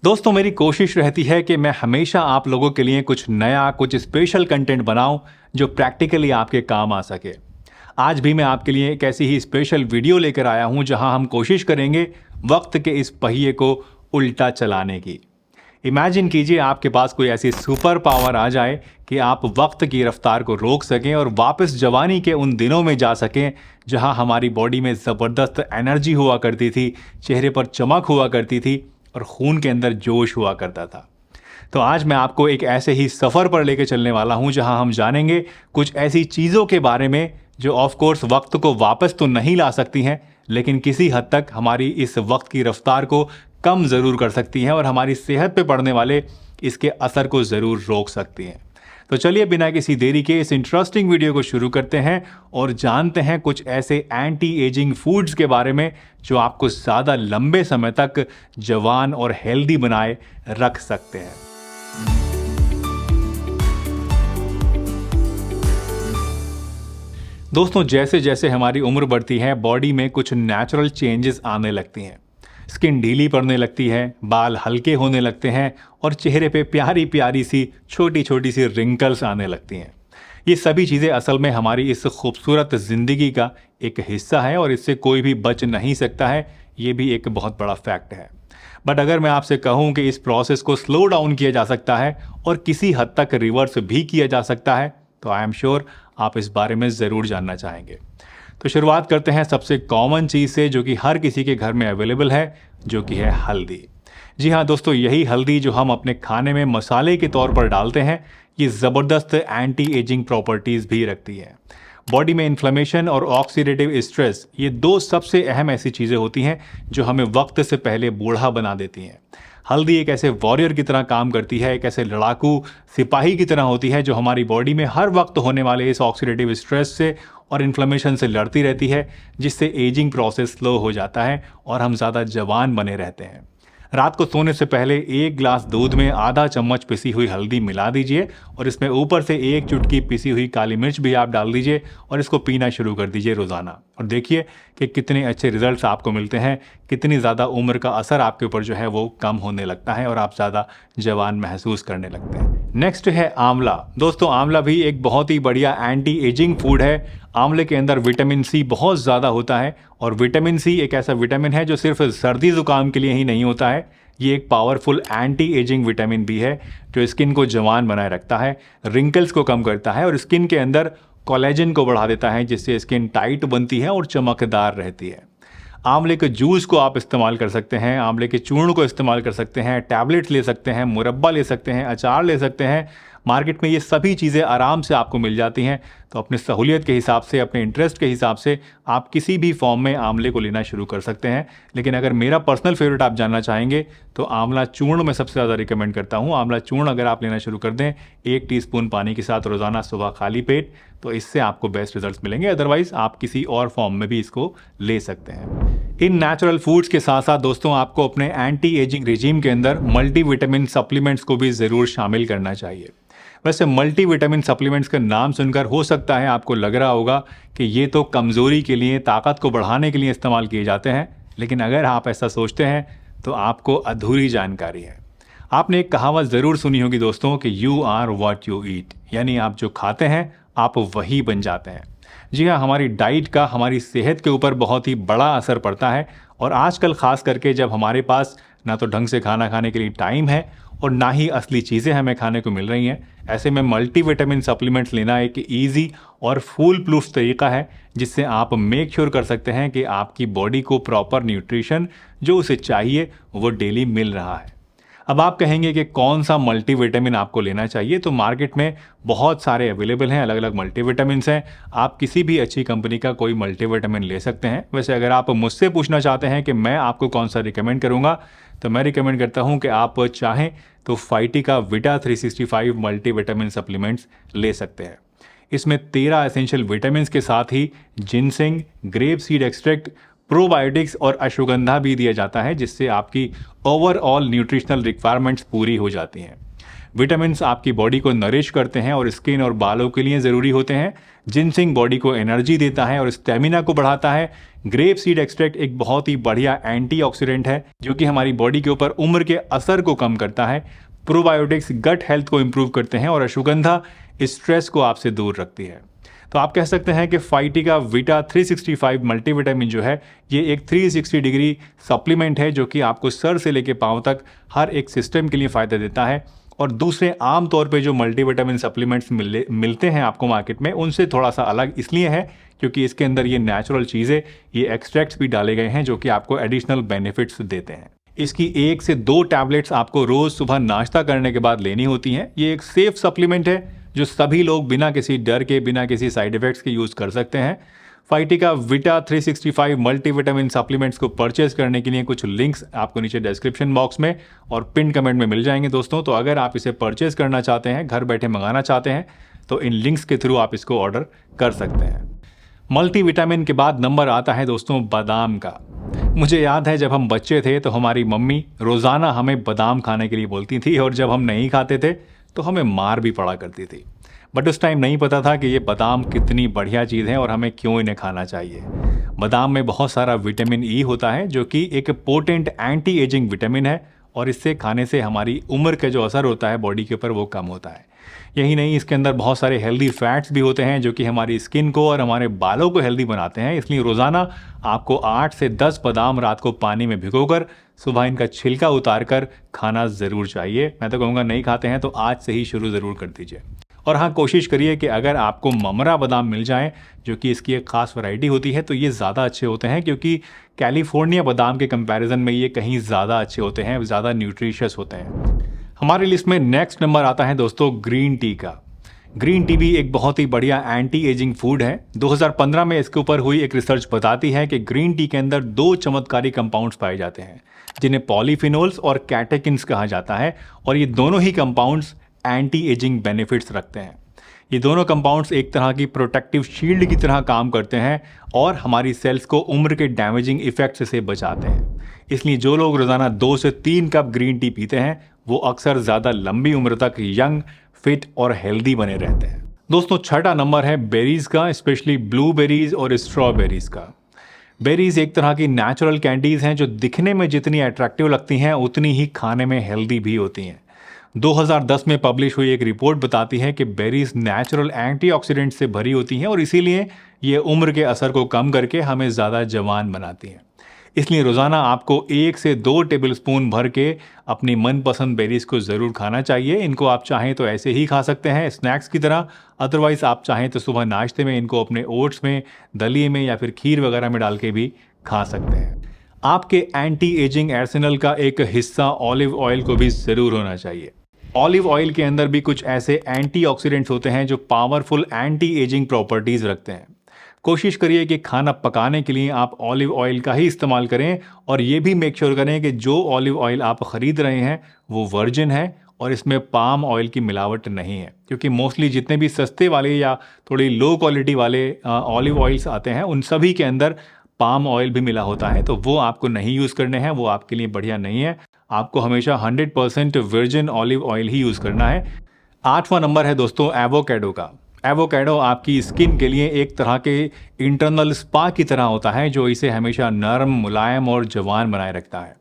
दोस्तों, मेरी कोशिश रहती है कि मैं हमेशा आप लोगों के लिए कुछ नया, कुछ स्पेशल कंटेंट बनाऊं जो प्रैक्टिकली आपके काम आ सके। आज भी मैं आपके लिए एक ऐसी ही स्पेशल वीडियो लेकर आया हूं जहां हम कोशिश करेंगे वक्त के इस पहिए को उल्टा चलाने की। इमेजिन कीजिए आपके पास कोई ऐसी सुपर पावर आ जाए कि आप वक्त की रफ्तार को रोक सकें और वापस जवानी के उन दिनों में जा सकें जहां हमारी बॉडी में ज़बरदस्त एनर्जी हुआ करती थी, चेहरे पर चमक हुआ करती थी और खून के अंदर जोश हुआ करता था। तो आज मैं आपको एक ऐसे ही सफ़र पर लेके चलने वाला हूं जहां हम जानेंगे कुछ ऐसी चीज़ों के बारे में जो ऑफ कोर्स वक्त को वापस तो नहीं ला सकती हैं, लेकिन किसी हद तक हमारी इस वक्त की रफ्तार को कम ज़रूर कर सकती हैं और हमारी सेहत पे पड़ने वाले इसके असर को ज़रूर रोक सकती हैं। तो चलिए बिना किसी देरी के इस इंटरेस्टिंग वीडियो को शुरू करते हैं और जानते हैं कुछ ऐसे एंटी एजिंग फूड्स के बारे में जो आपको ज़्यादा लंबे समय तक जवान और हेल्दी बनाए रख सकते हैं। दोस्तों, जैसे जैसे हमारी उम्र बढ़ती है बॉडी में कुछ नेचुरल चेंजेस आने लगती हैं। स्किन ढीली पड़ने लगती है, बाल हल्के होने लगते हैं और चेहरे पे प्यारी प्यारी सी छोटी छोटी सी रिंकल्स आने लगती हैं। ये सभी चीज़ें असल में हमारी इस खूबसूरत ज़िंदगी का एक हिस्सा है और इससे कोई भी बच नहीं सकता है। ये भी एक बहुत बड़ा फैक्ट है। बट अगर मैं आपसे कहूँ कि इस प्रोसेस को स्लो डाउन किया जा सकता है और किसी हद तक रिवर्स भी किया जा सकता है, तो आई एम श्योर आप इस बारे में ज़रूर जानना चाहेंगे। तो शुरुआत करते हैं सबसे कॉमन चीज़ से जो कि हर किसी के घर में अवेलेबल है, जो कि है हल्दी। जी हाँ दोस्तों, यही हल्दी जो हम अपने खाने में मसाले के तौर पर डालते हैं, ये ज़बरदस्त एंटी एजिंग प्रॉपर्टीज़ भी रखती है। बॉडी में इन्फ्लेमेशन और ऑक्सीडेटिव स्ट्रेस, ये दो सबसे अहम ऐसी चीज़ें होती हैं जो हमें वक्त से पहले बूढ़ा बना देती हैं। हल्दी एक ऐसे वॉरियर की तरह काम करती है, एक ऐसे लड़ाकू सिपाही की तरह होती है जो हमारी बॉडी में हर वक्त होने वाले इस ऑक्सीडेटिव स्ट्रेस से और इन्फ्लेमेशन से लड़ती रहती है, जिससे एजिंग प्रोसेस स्लो हो जाता है और हम ज़्यादा जवान बने रहते हैं। रात को सोने से पहले एक ग्लास दूध में आधा चम्मच पिसी हुई हल्दी मिला दीजिए और इसमें ऊपर से एक चुटकी पिसी हुई काली मिर्च भी आप डाल दीजिए और इसको पीना शुरू कर दीजिए रोज़ाना। और देखिए कि कितने अच्छे रिजल्ट्स आपको मिलते हैं, कितनी ज़्यादा उम्र का असर आपके ऊपर जो है वो कम होने लगता है और आप ज़्यादा जवान महसूस करने लगते हैं। नेक्स्ट है आंवला। दोस्तों, आंवला भी एक बहुत ही बढ़िया एंटी एजिंग फूड है। आंवले के अंदर विटामिन सी बहुत ज़्यादा होता है और विटामिन सी एक ऐसा विटामिन है जो सिर्फ सर्दी ज़ुकाम के लिए ही नहीं होता है। ये एक पावरफुल एंटी एजिंग विटामिन भी है जो स्किन को जवान बनाए रखता है, रिंकल्स को कम करता है और स्किन के अंदर कोलेजन को बढ़ा देता है, जिससे स्किन टाइट बनती है और चमकदार रहती है। आंवले के जूस को आप इस्तेमाल कर सकते हैं, आंवले के चूर्ण को इस्तेमाल कर सकते हैं, टैबलेट्स ले सकते हैं, मुरब्बा ले सकते हैं, अचार ले सकते हैं। मार्केट में ये सभी चीज़ें आराम से आपको मिल जाती हैं। तो अपनी सहूलियत के हिसाब से, अपने इंटरेस्ट के हिसाब से आप किसी भी फॉर्म में आंवले को लेना शुरू कर सकते हैं। लेकिन अगर मेरा पर्सनल फेवरेट आप जानना चाहेंगे तो आंवला चूर्ण मैं सबसे ज़्यादा रिकमेंड करता हूँ। आंवला चूर्ण अगर आप लेना शुरू कर दें 1 टीस्पून पानी के साथ रोज़ाना सुबह खाली पेट, तो इससे आपको बेस्ट रिजल्ट्स मिलेंगे। अदरवाइज़ आप किसी और फॉर्म में भी इसको ले सकते हैं। इन नेचुरल फूड्स के साथ साथ दोस्तों आपको अपने एंटी एजिंग रिजीम के अंदर मल्टीविटामिन सप्लीमेंट्स को भी ज़रूर शामिल करना चाहिए। वैसे मल्टीविटामिन सप्लीमेंट्स का नाम सुनकर हो सकता है आपको लग रहा होगा कि ये तो कमज़ोरी के लिए, ताकत को बढ़ाने के लिए इस्तेमाल किए जाते हैं, लेकिन अगर आप ऐसा सोचते हैं तो आपको अधूरी जानकारी है। आपने एक कहावत ज़रूर सुनी होगी दोस्तों कि you are what you eat, यानी आप जो खाते हैं आप वही बन जाते हैं। जी हाँ, हमारी डाइट का हमारी सेहत के ऊपर बहुत ही बड़ा असर पड़ता है और आजकल ख़ास करके जब हमारे पास ना तो ढंग से खाना खाने के लिए टाइम है और ना ही असली चीज़ें हमें खाने को मिल रही हैं, ऐसे में मल्टीविटामिन सप्लीमेंट्स लेना एक ईजी और फूल प्रूफ तरीका है जिससे आप मेक श्योर कर सकते हैं कि आपकी बॉडी को प्रॉपर न्यूट्रिशन जो उसे चाहिए वो डेली मिल रहा है। अब आप कहेंगे कि कौन सा मल्टीविटामिन आपको लेना चाहिए, तो मार्केट में बहुत सारे अवेलेबल हैं, अलग अलग मल्टीविटामिन्स हैं। आप किसी भी अच्छी कंपनी का कोई मल्टीविटामिन ले सकते हैं। वैसे अगर आप मुझसे पूछना चाहते हैं कि मैं आपको कौन सा रिकमेंड करूंगा, तो मैं रिकमेंड करता हूं कि आप चाहें तो फाइटी का विटा 365 मल्टीविटामिन सप्लीमेंट्स ले सकते हैं। इसमें 13 एसेंशियल विटामिन के साथ ही ginseng, grape seed extract, probiotics और अश्वगंधा भी दिया जाता है, जिससे आपकी ओवरऑल न्यूट्रिशनल रिक्वायरमेंट्स पूरी हो जाती हैं। विटामिन्स आपकी बॉडी को नरिश करते हैं और स्किन और बालों के लिए ज़रूरी होते हैं। जिनसिंग बॉडी को एनर्जी देता है और स्टेमिना को बढ़ाता है। ग्रेप सीड एक्सट्रैक्ट एक बहुत ही बढ़िया एंटीऑक्सीडेंट है जो कि हमारी बॉडी के ऊपर उम्र के असर को कम करता है। प्रोबायोटिक्स गट हेल्थ को इम्प्रूव करते हैं और अश्वगंधा स्ट्रेस को आपसे दूर रखती है। तो आप कह सकते हैं कि फाइटिका विटा 365 मल्टीविटामिन जो है ये एक 360 डिग्री सप्लीमेंट है जो कि आपको सर से लेके पाँव तक हर एक सिस्टम के लिए फ़ायदा देता है। और दूसरे आम तौर पे जो मल्टीविटामिन सप्लीमेंट्स मिलते हैं आपको मार्केट में उनसे थोड़ा सा अलग इसलिए है क्योंकि इसके अंदर ये नेचुरल चीज़ें, ये एक्सट्रैक्ट्स भी डाले गए हैं जो कि आपको एडिशनल बेनिफिट्स देते हैं। इसकी 1 से 2 टैबलेट्स आपको रोज़ सुबह नाश्ता करने के बाद लेनी होती हैं। ये एक सेफ सप्लीमेंट है जो सभी लोग बिना किसी डर के, बिना किसी साइड इफ़ेक्ट्स के यूज़ कर सकते हैं। फाइटिका विटा 365 मल्टीविटामिन सप्लीमेंट्स को परचेज करने के लिए कुछ लिंक्स आपको नीचे डिस्क्रिप्शन बॉक्स में और पिन कमेंट में मिल जाएंगे दोस्तों। तो अगर आप इसे परचेज करना चाहते हैं, घर बैठे मंगाना चाहते हैं, तो इन लिंक्स के थ्रू आप इसको ऑर्डर कर सकते हैं। मल्टीविटामिन के बाद नंबर आता है दोस्तों बादाम का। मुझे याद है जब हम बच्चे थे तो हमारी मम्मी रोज़ाना हमें बादाम खाने के लिए बोलती थी और जब हम नहीं खाते थे तो हमें मार भी पड़ा करती थी। बट उस टाइम नहीं पता था कि ये बादाम कितनी बढ़िया चीज़ है और हमें क्यों इन्हें खाना चाहिए। बादाम में बहुत सारा विटामिन ई होता है जो कि एक पोटेंट एंटी एजिंग विटामिन है और इससे खाने से हमारी उम्र का जो असर होता है बॉडी के ऊपर वो कम होता है। यही नहीं, इसके अंदर बहुत सारे हेल्दी फैट्स भी होते हैं जो कि हमारी स्किन को और हमारे बालों को हेल्दी बनाते हैं। इसलिए रोज़ाना आपको 8 से 10 बादाम रात को पानी में भिगोकर सुबह इनका छिलका उतार कर खाना ज़रूर चाहिए। मैं तो कहूँगा नहीं खाते हैं तो आज से ही शुरू ज़रूर कर दीजिए। और हाँ, कोशिश करिए कि अगर आपको ममरा बादाम मिल जाए जो कि इसकी एक ख़ास वैरायटी होती है तो ये ज़्यादा अच्छे होते हैं क्योंकि कैलिफोर्निया बादाम के कंपैरिजन में ये कहीं ज़्यादा अच्छे होते हैं, ज़्यादा न्यूट्रिशियस होते हैं। हमारी लिस्ट में नेक्स्ट नंबर आता है दोस्तों ग्रीन टी का। ग्रीन टी भी एक बहुत ही बढ़िया एंटी एजिंग फूड है। 2015 में इसके ऊपर हुई एक रिसर्च बताती है कि ग्रीन टी के अंदर 2 चमत्कारी कंपाउंड्स पाए जाते हैं जिन्हें पॉलीफिनोल्स और कैटेकिन्स कहा जाता है और ये दोनों ही कंपाउंड्स एंटी एजिंग बेनिफिट्स रखते हैं। ये दोनों कंपाउंड्स एक तरह की प्रोटेक्टिव शील्ड की तरह काम करते हैं और हमारी सेल्स को उम्र के डैमेजिंग इफेक्ट्स से बचाते हैं। इसलिए जो लोग रोज़ाना 2 से 3 कप ग्रीन टी पीते हैं वो अक्सर ज़्यादा लंबी उम्र तक यंग, फिट और हेल्दी बने रहते हैं। दोस्तों छठा नंबर है बेरीज़ का, स्पेशली ब्लूबेरीज़ और स्ट्रॉबेरीज़ का। बेरीज़ एक तरह की नेचुरल कैंडीज़ हैं जो दिखने में जितनी अट्रैक्टिव लगती हैं उतनी ही खाने में हेल्दी भी होती हैं। 2010 में पब्लिश हुई एक रिपोर्ट बताती है कि बेरीज नेचुरल एंटीऑक्सीडेंट से भरी होती हैं और इसीलिए ये उम्र के असर को कम करके हमें ज़्यादा जवान बनाती हैं। इसलिए रोज़ाना आपको 1 से 2 टेबलस्पून भर के अपनी मनपसंद बेरीज को ज़रूर खाना चाहिए। इनको आप चाहें तो ऐसे ही खा सकते हैं स्नैक्स की तरह, अदरवाइज़ आप चाहें तो सुबह नाश्ते में इनको अपने ओट्स में, दलिए में या फिर खीर वगैरह में डाल के भी खा सकते हैं। आपके एंटी एजिंग आर्सेनल का एक हिस्सा ऑलिव ऑयल को भी ज़रूर होना चाहिए। ऑलिव ऑयल के अंदर भी कुछ ऐसे एंटीऑक्सीडेंट्स होते हैं जो पावरफुल एंटी एजिंग प्रॉपर्टीज़ रखते हैं। कोशिश करिए कि खाना पकाने के लिए आप ऑलिव ऑयल का ही इस्तेमाल करें और ये भी मेक श्योर करें कि जो ऑलिव ऑयल आप ख़रीद रहे हैं वो वर्जिन है और इसमें पाम ऑयल की मिलावट नहीं है, क्योंकि मोस्टली जितने भी सस्ते वाले या थोड़ी लो क्वालिटी वाले ऑलिव ऑयल्स आते हैं उन सभी के अंदर पाम ऑयल भी मिला होता है, तो वो आपको नहीं यूज़ करने हैं, वो आपके लिए बढ़िया नहीं है। आपको हमेशा 100% वर्जिन ऑलिव ऑयल ही यूज़ करना है। 8वां नंबर है दोस्तों एवोकेडो का। एवोकेडो आपकी स्किन के लिए एक तरह के इंटरनल स्पा की तरह होता है जो इसे हमेशा नरम, मुलायम और जवान बनाए रखता है।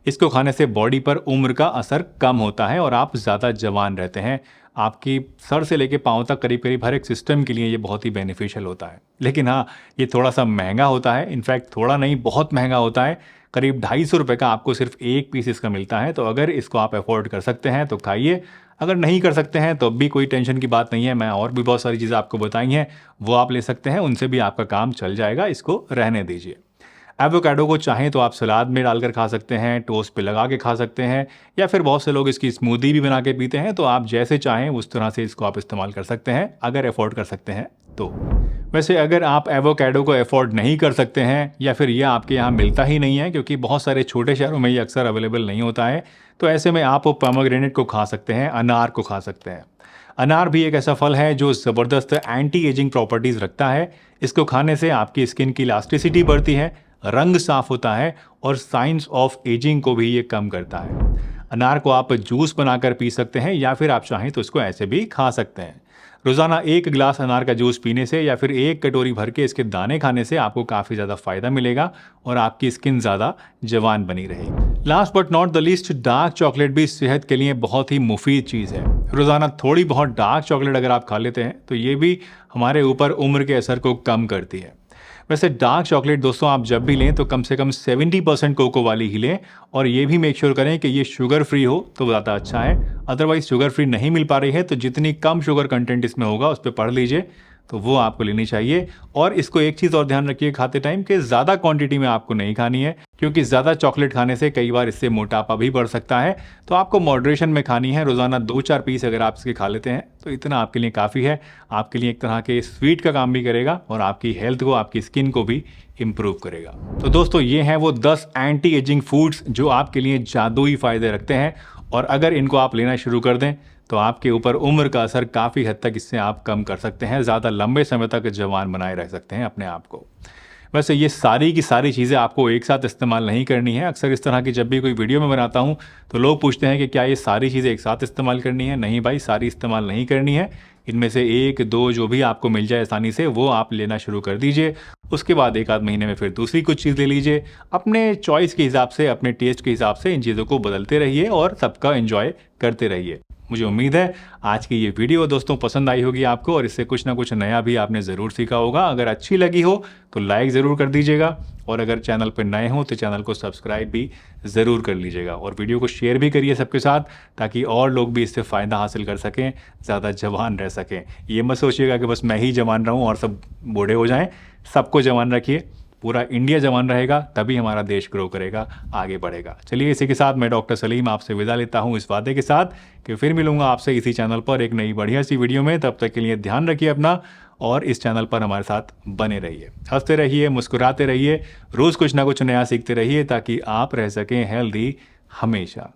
इसको खाने से बॉडी पर उम्र का असर कम होता है और आप ज़्यादा जवान रहते हैं। आपकी सर से लेके पाँव तक करीब करीब हर एक सिस्टम के लिए ये बहुत ही बेनिफिशियल होता है। लेकिन हाँ, ये थोड़ा सा महंगा होता है, इनफैक्ट थोड़ा नहीं बहुत महंगा होता है। करीब 250 रुपये का आपको सिर्फ एक पीस इसका मिलता है। तो अगर इसको आप अफोर्ड कर सकते हैं तो खाइए, अगर नहीं कर सकते हैं तो भी कोई टेंशन की बात नहीं है। मैं और भी बहुत सारी चीज़ें आपको बताई हैं, वो आप ले सकते हैं, उनसे भी आपका काम चल जाएगा। इसको रहने दीजिए। एवोकाडो को चाहें तो आप सलाद में डालकर खा सकते हैं, टोस्ट पे लगा के खा सकते हैं, या फिर बहुत से लोग इसकी स्मूदी भी बना के पीते हैं। तो आप जैसे चाहें उस तरह से इसको आप इस्तेमाल कर सकते हैं अगर अफोर्ड कर सकते हैं तो। वैसे अगर आप एवोकाडो को अफोर्ड नहीं कर सकते हैं या फिर यह आपके यहाँ मिलता ही नहीं है, क्योंकि बहुत सारे छोटे शहरों में ये अक्सर अवेलेबल नहीं होता है, तो ऐसे में आप पोमेग्रेनेट को खा सकते हैं, अनार को खा सकते हैं। अनार भी एक ऐसा फल है जो ज़बरदस्त एंटी एजिंग प्रॉपर्टीज़ रखता है। इसको खाने से आपकी स्किन की इलास्टिसिटी बढ़ती है, रंग साफ होता है और साइंस ऑफ एजिंग को भी ये कम करता है। अनार को आप जूस बनाकर पी सकते हैं या फिर आप चाहें तो इसको ऐसे भी खा सकते हैं। रोज़ाना 1 गिलास अनार का जूस पीने से या फिर 1 कटोरी भर के इसके दाने खाने से आपको काफ़ी ज़्यादा फ़ायदा मिलेगा और आपकी स्किन ज़्यादा जवान बनी रहेगी। Last but not the least, dark chocolate भी सेहत के लिए बहुत ही मुफीद चीज़ है। रोज़ाना थोड़ी बहुत डार्क चॉकलेट अगर आप खा लेते हैं तो ये भी हमारे ऊपर उम्र के असर को कम करती है। वैसे डार्क चॉकलेट दोस्तों आप जब भी लें तो कम से कम 70% कोको वाली ही लें और ये भी मेक श्योर करें कि ये शुगर फ्री हो तो ज़्यादा अच्छा है। अदरवाइज शुगर फ्री नहीं मिल पा रही है तो जितनी कम शुगर कंटेंट इसमें होगा उस पर पढ़ लीजिए, तो वो आपको लेनी चाहिए। और इसको एक चीज़ और ध्यान रखिए खाते टाइम कि ज़्यादा क्वांटिटी में आपको नहीं खानी है, क्योंकि ज़्यादा चॉकलेट खाने से कई बार इससे मोटापा भी बढ़ सकता है। तो आपको मॉडरेशन में खानी है। रोज़ाना 2-4 पीस अगर आप इसके खा लेते हैं तो इतना आपके लिए काफ़ी है। आपके लिए एक तरह के स्वीट का काम भी करेगा और आपकी हेल्थ को, आपकी स्किन को भी इम्प्रूव करेगा। तो दोस्तों ये हैं वो 10 एंटी एजिंग फूड्स जो आपके लिए जादुई फ़ायदे रखते हैं और अगर इनको आप लेना शुरू कर दें तो आपके ऊपर उम्र का असर काफ़ी हद तक इससे आप कम कर सकते हैं, ज़्यादा लंबे समय तक जवान बनाए रह सकते हैं अपने आप को। वैसे ये सारी की सारी चीज़ें आपको एक साथ इस्तेमाल नहीं करनी है। अक्सर इस तरह की जब भी कोई वीडियो में बनाता हूँ तो लोग पूछते हैं कि क्या ये सारी चीज़ें एक साथ इस्तेमाल करनी है। नहीं भाई, सारी इस्तेमाल नहीं करनी है। इनमें से 1-2 जो भी आपको मिल जाए आसानी से वो आप लेना शुरू कर दीजिए। उसके बाद 1-आध महीने में फिर दूसरी कुछ चीज़ ले लीजिए। अपने चॉइस के हिसाब से, अपने टेस्ट के हिसाब से इन चीज़ों को बदलते रहिए और सबका एंजॉय करते रहिए। मुझे उम्मीद है आज की ये वीडियो दोस्तों पसंद आई होगी आपको और इससे कुछ ना कुछ नया भी आपने ज़रूर सीखा होगा। अगर अच्छी लगी हो तो लाइक ज़रूर कर दीजिएगा और अगर चैनल पर नए हो तो चैनल को सब्सक्राइब भी ज़रूर कर लीजिएगा और वीडियो को शेयर भी करिए सबके साथ, ताकि और लोग भी इससे फ़ायदा हासिल कर सकें, ज़्यादा जवान रह सकें। ये मत सोचिएगा कि बस मैं ही जवान रहूँ और सब बूढ़े हो जाएँ। सबको जवान रखिए, पूरा इंडिया जवान रहेगा तभी हमारा देश ग्रो करेगा, आगे बढ़ेगा। चलिए इसी के साथ मैं डॉक्टर सलीम आपसे विदा लेता हूँ इस वादे के साथ कि फिर मिलूंगा आपसे इसी चैनल पर एक नई बढ़िया सी वीडियो में। तब तक के लिए ध्यान रखिए अपना और इस चैनल पर हमारे साथ बने रहिए, हंसते रहिए, मुस्कुराते रहिए, रोज़ कुछ ना कुछ नया सीखते रहिए ताकि आप रह सकें हेल्दी हमेशा।